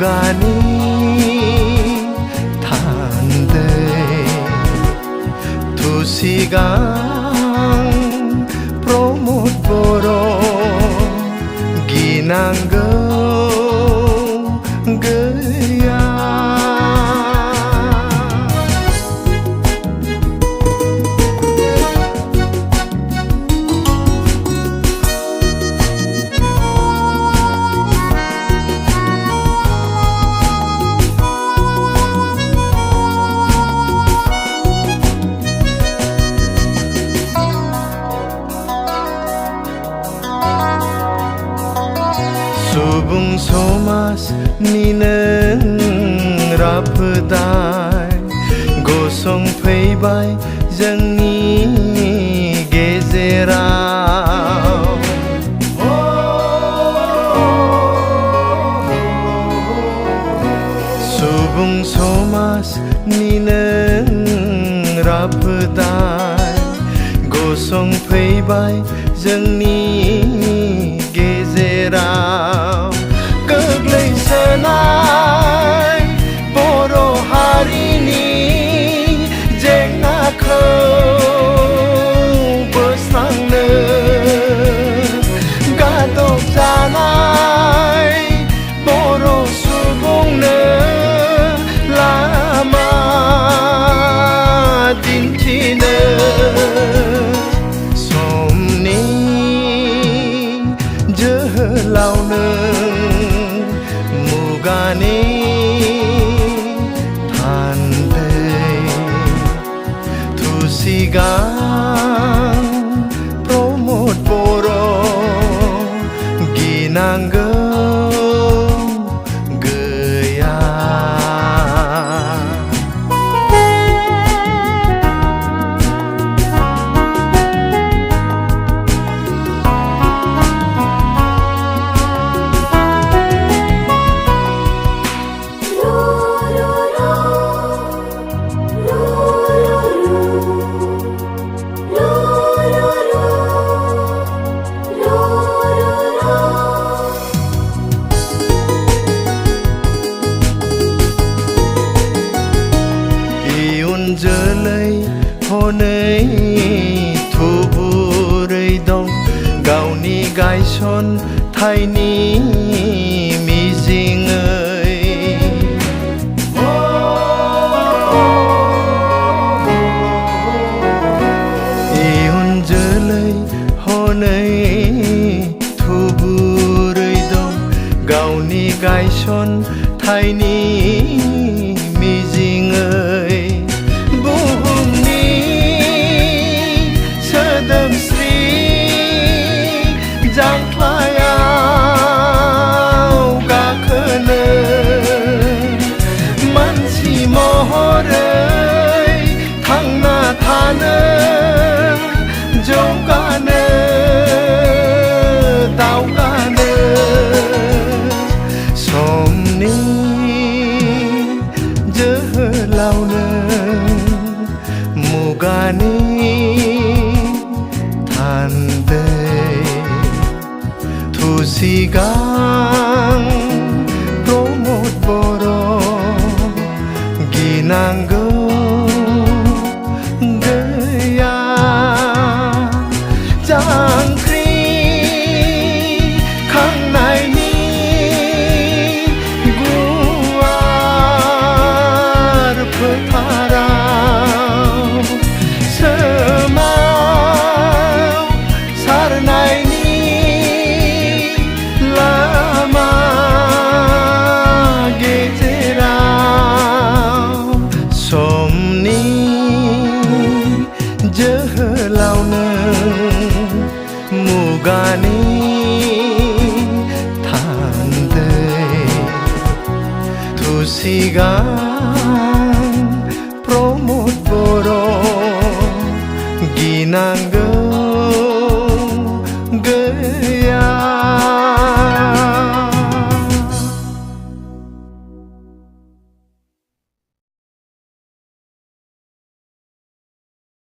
मुगानि थान्दै तुसिगां प्रमोद बरो गिनांगौ गैया सुबुं समाजनि नों राफोदाय गसंफैबाय जोंनि गेजेराव सुबुं समाजनि नों राफोदाय गसंफैबाय जोंनि गेजेराव गोग्लैसोनाय बर' हारिनि जेंनाखौ बोस्रांनो गादब जानाय बर' सुबुंनो लामा दिन्थिनो समनि जोहोलाव नों मुगानि थान्दै तुसिगां प्रमोद बर' गिनांगौ गैया जोलै हनै थुबुरै दं गावनि गायसनथायनि मिजिङै इयुन जोलै हनै थुबुरै दं गावनि गायसनथायनि मिजिङै बुहुमनि सोदोमस्रि जांख्लायाव गाखोनो मानसि महरै थांना थानो जौगानो दावगानो समनि जोहोलाव नों मुगानि थान्दै तुसिगां प्रमोद बर' गिनांगौ गैया जांख्रि खांनायनि गुवार फोथाराव सोमावसारनायनि लामा गेजेराव समनि जोहोलाव नों मुगानि थान्दै तुसिगां